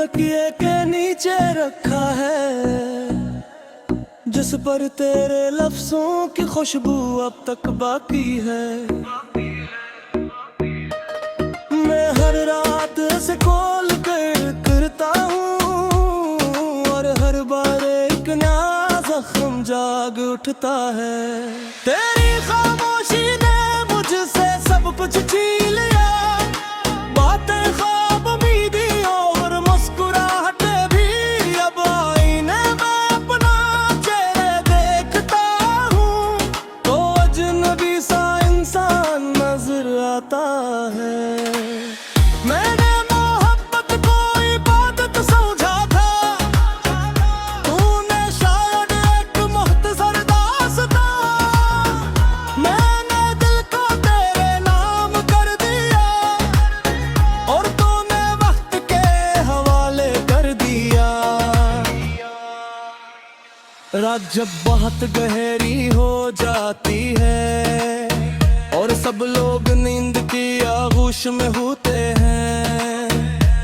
तकिए के नीचे रखा है, जिस पर तेरे लफ्जों की खुशबू अब तक बाकी है। मैं हर रात से खोल कर करता हूँ और हर बार एक नया जख्म जाग उठता है। तेरी खामोशी ने मुझसे सब कुछ छीन लिया, बातें ख्वाब उम्मीदी और मुस्कुराहटे भी। अब आईने में अपना चेहरा देखता हूँ तो अजनबी सा इंसान नजर आता है। मैंने मोहब्बत को इबादत समझा था, तूने शायद एक मुख्तसर दास्तां। मैंने दिल को तेरे नाम कर दिया और तूने वक्त के हवाले कर दिया। रात जब बहुत गहरी हो जाती है और सब लोग नींद की आगोश में होते हैं,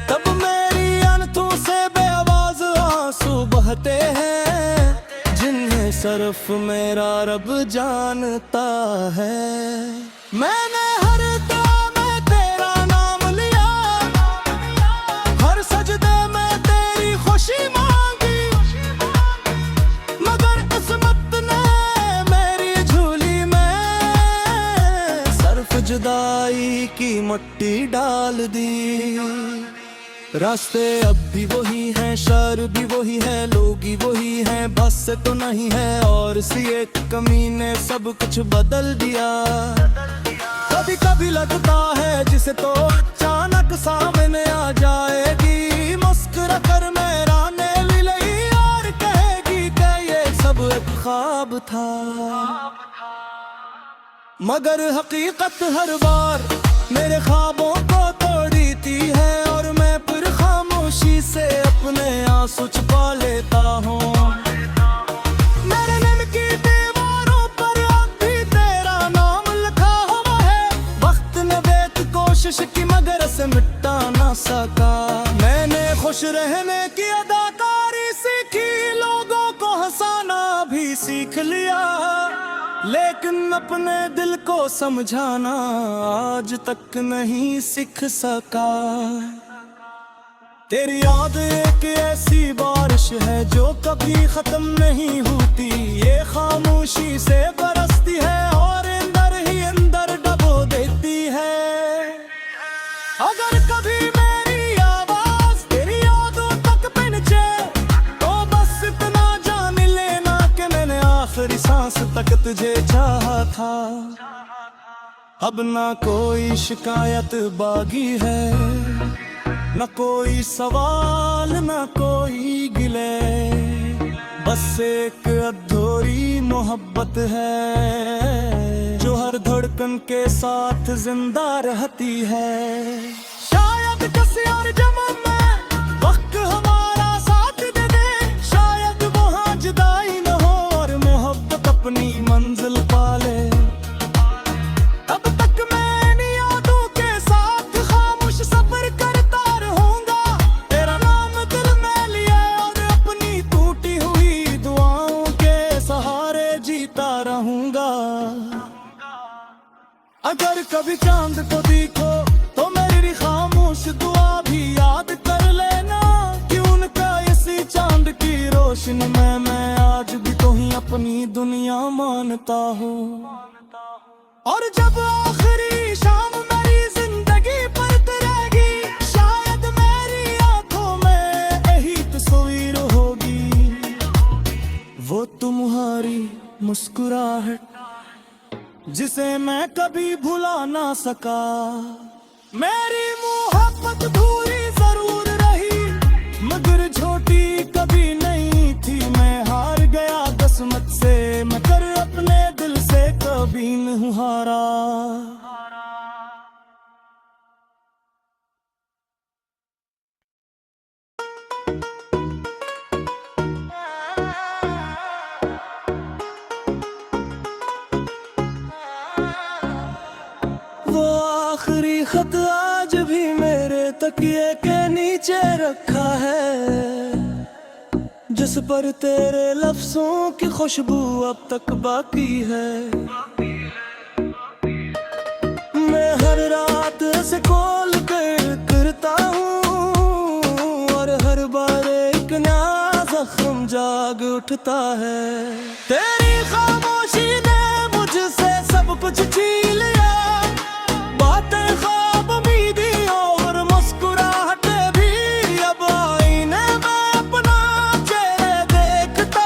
तब मेरी आंखों से बेआवाज आंसू बहते हैं, जिन्हें सिर्फ मेरा रब जानता है। मैंने हर दुआ में तेरा नाम लिया, हर सजदे में तेरी खुशी मांगी, मगर किस्मत ने मेरी झोली में सिर्फ जुदाई की मट्टी डाल दी। रास्ते अब भी वही हैं, शहर भी वही है, लोग ही वही हैं, बस से तो नहीं है। और सी एक कमी ने सब कुछ बदल दिया। कभी कभी लगता है जिसे तो अचानक सामने आ जाएगी, मुस्कुरा कर मेरा ने भी लई और कहेगी कि ये सब एक ख्वाब था। मगर हकीकत हर बार मेरे ख्वाबों को तोड़ती है और मैं फिर खामोशी से अपने आंसू छुपा लेता हूँ। मेरे दिल की दीवारों पर अब भी तेरा नाम लिखा हुआ है, वक्त ने बेत कोशिश की मगर से मिटा ना सका। मैंने खुश रहने की अदाकारी सीखी, लोगों को हंसाना भी सीख लिया, लेकिन अपने दिल को समझाना आज तक नहीं सीख सका। तेरी याद एक ऐसी बारिश है जो कभी खत्म नहीं होती, ये खामोशी से बरसती है और अंदर ही अंदर डबो देती है। अगर कभी मेरी आवाज तेरी यादों तक पहुंचे तो बस इतना जान लेना कि मैंने आखिरी सांस तक तुझे चाहा था। अब ना कोई शिकायत बाकी है, न कोई सवाल न कोई गिले, बस एक अधूरी मोहब्बत है जो हर धड़कन के साथ जिंदा रहती है। शायद किसी और जन्म में वक्त हमारा साथ दे दे, शायद वहाँ जुदाई न हो और मोहब्बत अपनी मंजिल पाले। तब तक मैं इन यादों के साथ खामोश सफर करता रहूंगा, तेरा नाम दिल में लिया और अपनी टूटी हुई दुआओं के सहारे जीता रहूंगा। अगर कभी चांद को देखो तो मेरी खामोश दुआ भी याद कर लेना कि उनका इसी चांद की रोशनी में मैं आज भी तो ही अपनी दुनिया मानता हूँ। और जब आखिरी शाम मेरी जिंदगी पर रहेगी, शायद मेरी आंखों में यही तस्वीर होगी, वो तुम्हारी मुस्कुराहट जिसे मैं कभी भुला ना सका। मेरी मोहब्बत अधूरी जरूर रही मगर छोटी कभी नहीं थी, मैं हार गया किस्मत से मगर अपने दिल से कभी नहीं हारा। आखिरी खत आज भी मेरे तकिए के नीचे रखा है, जिस पर तेरे लफ्जों की खुशबू अब तक बाकी है। मैं हर रात से खोल कर करता हूँ और हर बार एक नया जख्म जाग उठता है। तेरी खामोशी ने मुझसे सब कुछ छीन लिया, बातें ख्वाब उम्मीदी और मुस्कुराहटे भी। अब आईने में अपना चेहरा देखता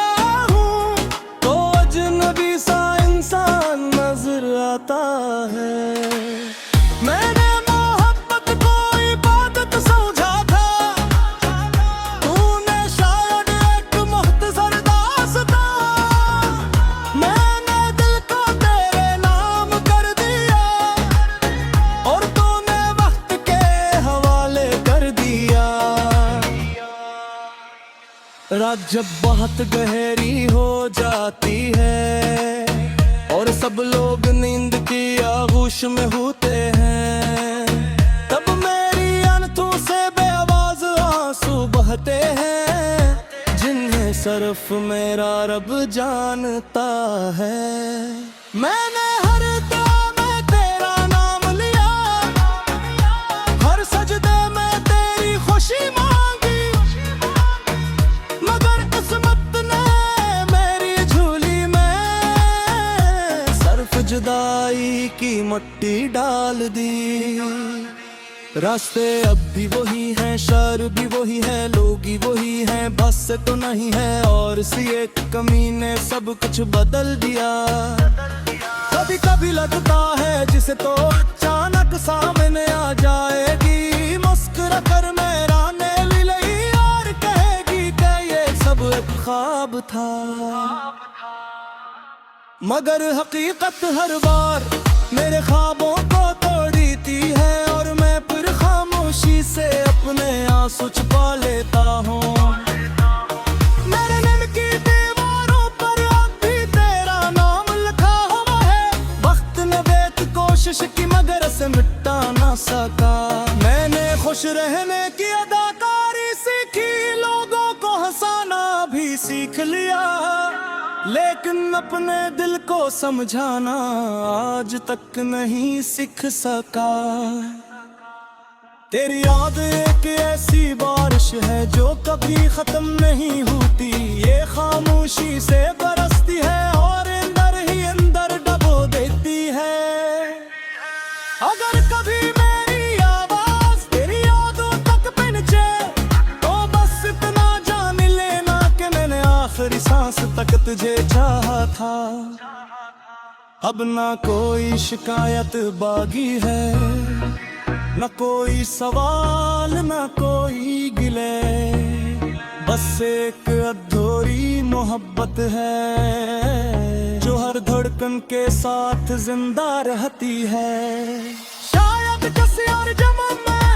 हूँ तो अजनबी सा इंसान नजर आता है। मैंने मोहब्बत को इबादत समझा था, तूने शायद एक मुख्तसर दास्तां। मैंने दिल को तेरे नाम कर दिया और तूने वक्त के हवाले कर दिया। रात जब बहुत गहरी हो जाती है और सब लोग नींद की आगोश में होते हैं, तब मेरी आंखों से बेआवाज आंसू बहते हैं जिन्हें सिर्फ मेरा रब जानता है। मैंने हर दुआ में तेरा नाम लिया, हर सजदे में तेरी खुशी मांगी, मगर किस्मत ने मेरी झोली में सिर्फ जुदाई की मट्टी डाल दी। रास्ते अब भी वही हैं, शहर भी वही है, लोग ही वही हैं, बस से तो नहीं है। और सी एक कमी ने सब कुछ बदल दिया। कभी कभी लगता है जिसे तो अचानक सामने आ जाएगी, मुस्कुरा कर मेरा ने ले ली और कहेगी कि ये सब एक ख्वाब था। मगर हकीकत हर बार मेरे ख्वाबों को तोड़ देती है और मैं फिर खामोशी से अपने आंसू छुपा लेता हूँ। मेरे दिल की दीवारों पर अब भी तेरा नाम लिखा हुआ है। वक्त ने बेत कोशिश की मगर से मिटा ना सका। मैंने खुश रहने की अदाकारी सीखी, लोगों को हंसाना भी सीख लिया, लेकिन अपने दिल को समझाना आज तक नहीं सीख सका। तेरी याद एक ऐसी बारिश है जो कभी खत्म नहीं होती, ये खामोशी से बरसती है और अंदर ही अंदर डबो देती है। अगर कभी मेरी आवाज तेरी यादों तक पहुंचे तो बस इतना जान लेना कि मैंने आखिरी सांस तक तुझे चाहा था। अब ना कोई शिकायत बागी है, न कोई सवाल न कोई गिले, बस एक अधूरी मोहब्बत है जो हर धड़कन के साथ जिंदा रहती है। शायद किसी और जन्म में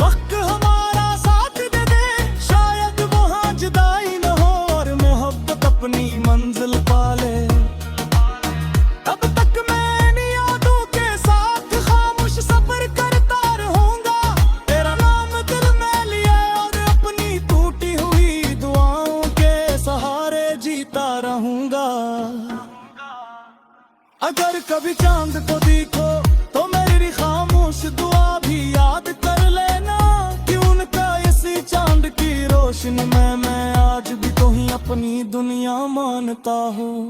वक्त हमारा साथ दे दे, शायद वहाँ जुदाई न हो और मोहब्बत अपनी मंजिल पाले। तब तक मैं इन यादों के साथ खामोश सफर करता रहूंगा, तेरा नाम दिल में लिया और अपनी टूटी हुई दुआओं के सहारे जीता रहूंगा। अगर कभी चांद को देखो तो मेरी खामोश दुआ भी याद कर लेना कि उनका इसी चांद की रोशनी में मैं आज भी तो ही अपनी दुनिया मानता हूँ।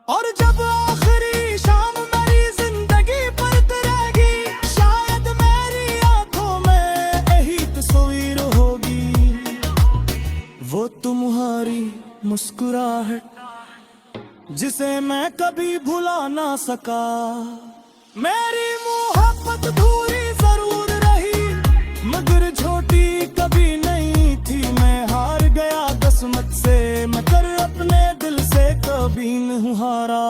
और जब आखिरी शाम मेरी जिंदगी पर रहेगी, शायद मेरी आंखों में यही तस्वीर होगी, वो तुम्हारी मुस्कुराहट जिसे मैं कभी भुला ना सका। मेरी मोहब्बत धूरी जरूर रही मगर छोटी कभी नहीं थी। मैं हार गया किस्मत से मगर अपने दिल से कभी नहीं हारा।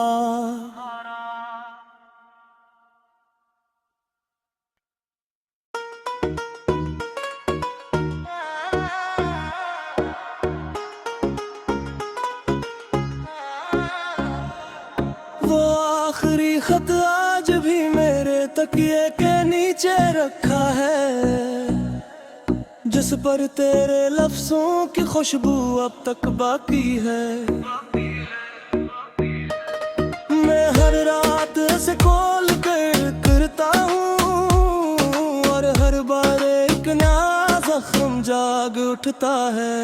वो आखिरी खत आज भी मेरे तकिए के नीचे रखा है, जिस जिस पर तेरे लफ्जों की खुशबू अब तक बाकी है। मैं हर रात से कॉल करता हूँ और हर बार एक नया जख्म जाग उठता है।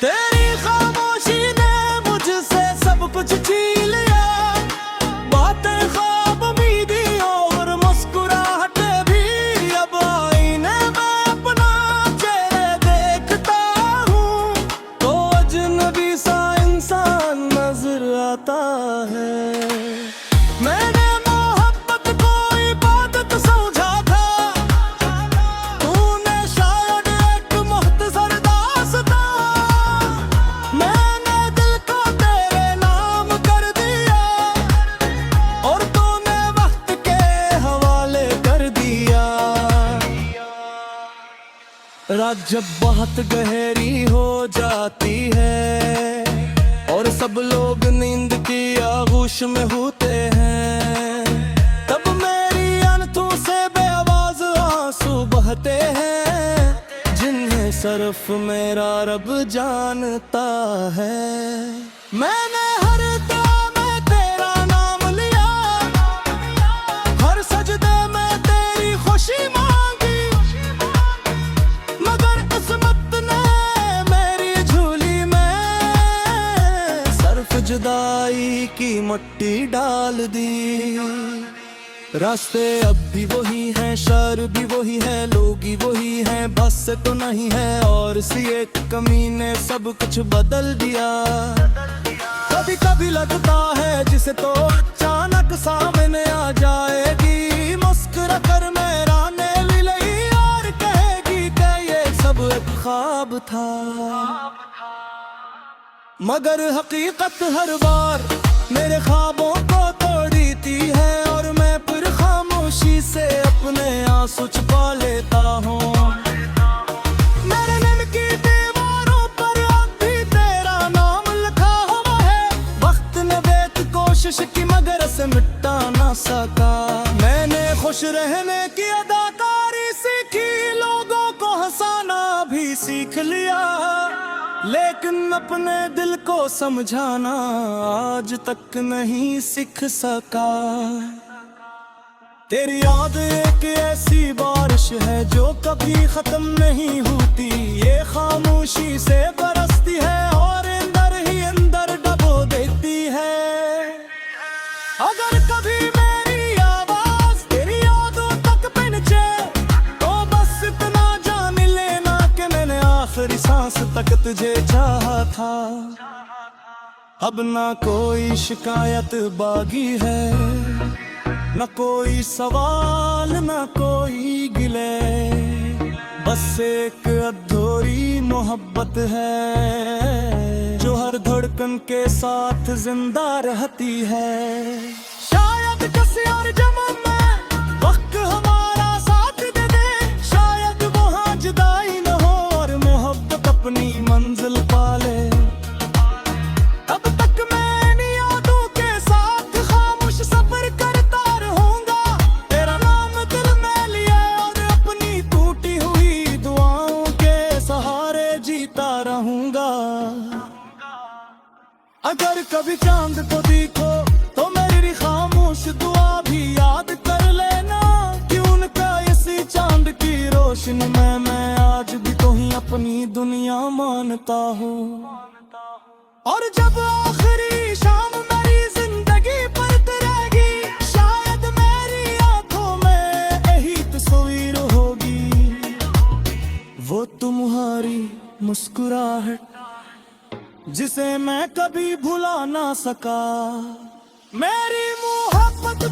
तेरी खामोशी ने मुझसे सब कुछ छीन लिया, बातें ख्वाब उम्मीदी और मुस्कुराहटे भी। अब आईने में अपना चेहरा देखता हूँ तो अजनबी सा इंसान नजर आता है। मैंने मोहब्बत को इबादत समझा था, तूने शायद एक मुख्तसर दास्तां। मैंने दिल को तेरे नाम कर दिया और तूने वक्त के हवाले कर दिया। रात जब बहुत गहरी हो जाती है और सब लोग नींद की आगोश में होते हैं, तब मेरी आंखों से बेआवाज आंसू बहते हैं जिन्हें सिर्फ मेरा रब जानता है। मैंने हर दुआ में तेरा नाम लिया, हर सजदे में तेरी खुशी मांगी, मगर किस्मत ने मेरी झोली में सिर्फ जुदाई की मट्टी डाल दी। रास्ते अब भी वही हैं, शहर भी वही है, लोग ही वही हैं, बस से तो नहीं है। और सी एक कमी ने सब कुछ बदल दिया। कभी कभी लगता है जिसे तो अचानक सामने आ जाएगी, मुस्कुरा कर मेरा ने ले ली और कहेगी कि ये सब एक ख्वाब था। मगर हकीकत हर बार मेरे ख्वाबों को तोड़ देती है और मैं फिर खामोशी से अपने आंसू छुपा लेता हूँ। मेरे दिल की दीवारों पर अब भी तेरा नाम लिखा हुआ है। वक्त ने बेत कोशिश की मगर से मिटा ना सका। मैंने खुश रहने की अदाकारी सीखी, लोगों को हंसाना भी सीख लिया, लेकिन अपने दिल को समझाना आज तक नहीं सीख सका। तेरी याद एक ऐसी बारिश है जो कभी खत्म नहीं होती, ये खामोशी से बरसती है और अंदर ही अंदर डबो देती है। अगर कभी मेरी आवाज तेरी यादों तक पहुंचे तो बस इतना जान लेना कि मैंने आखिरी सांस तक तुझे चाहा था। अब ना कोई शिकायत बाकी है, न कोई सवाल न कोई गिले, बस एक अधूरी मोहब्बत है जो हर धड़कन के साथ जिंदा रहती है। शायद किसी और जन्म में वक्त हमारा साथ दे दे, शायद वहाँ जुदाई न हो और मोहब्बत अपनी मंजिल पाले। तब तक मैं इन यादों के साथ खामोश सफर करता रहूंगा, तेरा नाम दिल में लिया और अपनी टूटी हुई दुआओं के सहारे जीता रहूंगा। अगर कभी चांद को देखो तो मेरी खामोश दुआ भी याद कर लेना कि उनका इसी चांद की रोशनी में मैं आज भी तो ही अपनी दुनिया मानता हूँ। और जब आखिरी शाम मेरी जिंदगी पर रहेगी, शायद मेरी आंखों में यही तस्वीर होगी, वो तुम्हारी मुस्कुराहट जिसे मैं कभी भुला ना सका। मेरी मोहब्बत